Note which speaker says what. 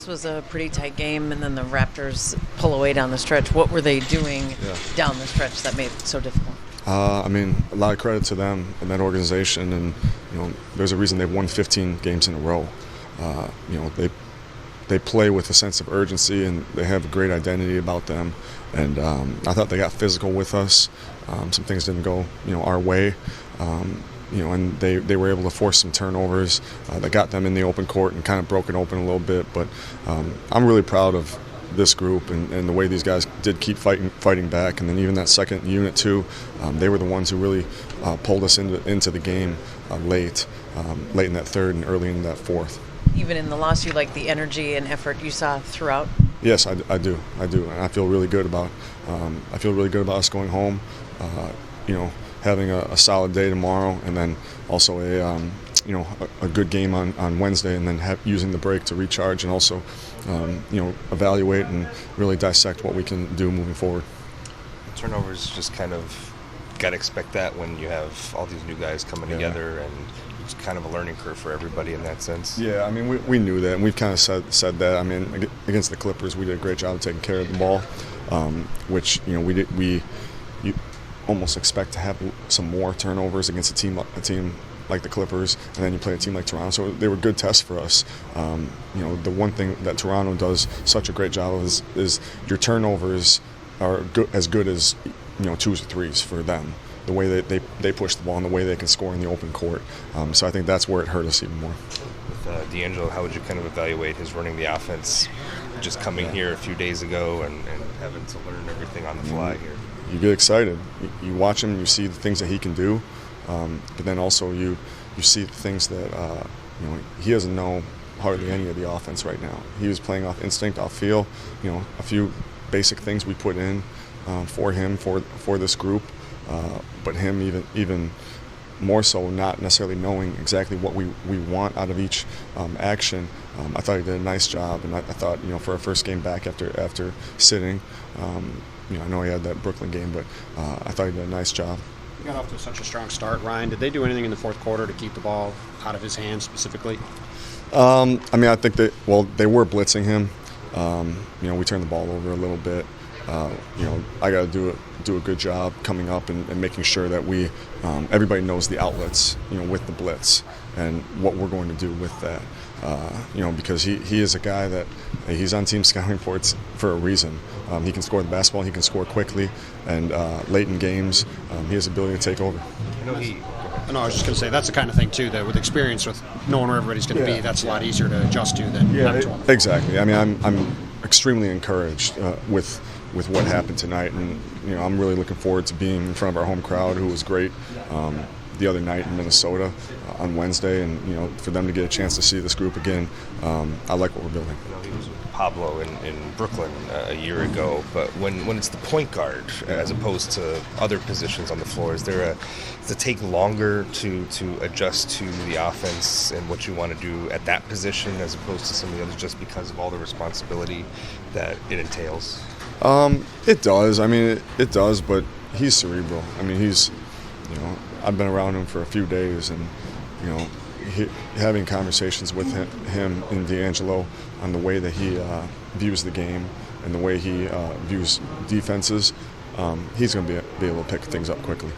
Speaker 1: This was a pretty tight game, and then the Raptors pull away down the stretch. What were they doing down the stretch that made it so difficult?
Speaker 2: I mean, a lot of credit to them and that organization, and there's a reason they've won 15 games in a row. They play with a sense of urgency, and they have a great identity about them. And I thought they got physical with us. Some things didn't go, our way. And they were able to force some turnovers that got them in the open court and kind of broke it open a little bit. But I'm really proud of this group and the way these guys did keep fighting back. And then even that second unit too, they were the ones who really pulled us into the game late in that third and early in that fourth.
Speaker 1: Even in the loss, you like the energy and effort you saw throughout?
Speaker 2: Yes, I do, and I feel really good about us going home. Having a solid day tomorrow, and then also a good game on Wednesday, and then using the break to recharge and also evaluate and really dissect what we can do moving forward.
Speaker 3: Turnovers, just kind of got to expect that when you have all these new guys coming together, and it's kind of a learning curve for everybody in that sense.
Speaker 2: Yeah, I mean, we knew that, and we've kind of said that. I mean, against the Clippers, we did a great job of taking care of the ball, which we almost expect to have some more turnovers against a team like the Clippers, and then you play a team like Toronto. So they were good tests for us. The one thing that Toronto does such a great job of is your turnovers are as good as twos or threes for them. The way they push the ball and the way they can score in the open court. So I think that's where it hurt us even more.
Speaker 3: With D'Angelo, how would you kind of evaluate his running the offense, just coming here a few days ago and having to learn everything on the fly here?
Speaker 2: You get excited. You watch him, you see the things that he can do, but then also you see the things that he doesn't know hardly any of the offense right now. He was playing off instinct, off feel. A few basic things we put in for him for this group, but him even more so not necessarily knowing exactly what we want out of each action. I thought he did a nice job, and I thought for a first game back after sitting. I know he had that Brooklyn game, but I thought he did a nice job.
Speaker 4: You got off to such a strong start, Ryan. Did they do anything in the fourth quarter to keep the ball out of his hands specifically?
Speaker 2: I think they were blitzing him. We turned the ball over a little bit. I got to do a good job coming up and making sure that everybody knows the outlets, with the blitz and what we're going to do with that. Because he is a guy that he's on team scouting reports for a reason. He can score the basketball, he can score quickly, and late in games, he has the ability to take over.
Speaker 4: No, I was just going to say that's the kind of thing too that with experience, with knowing where everybody's going to be, that's a lot easier to adjust to than
Speaker 2: exactly. I mean, I'm extremely encouraged with what happened tonight, and I'm really looking forward to being in front of our home crowd, who was great the other night in Minnesota on Wednesday, and for them to get a chance to see this group again. I like what we're building.
Speaker 3: He was with Pablo in Brooklyn a year ago, but when it's the point guard as opposed to other positions on the floor, does it take longer to adjust to the offense and what you want to do at that position as opposed to some of the others, just because of all the responsibility that it entails?
Speaker 2: It does. I mean, it does, but he's cerebral. I mean, I've been around him for a few days, and having conversations with him and D'Angelo on the way that he views the game and the way he views defenses, he's going to be able to pick things up quickly.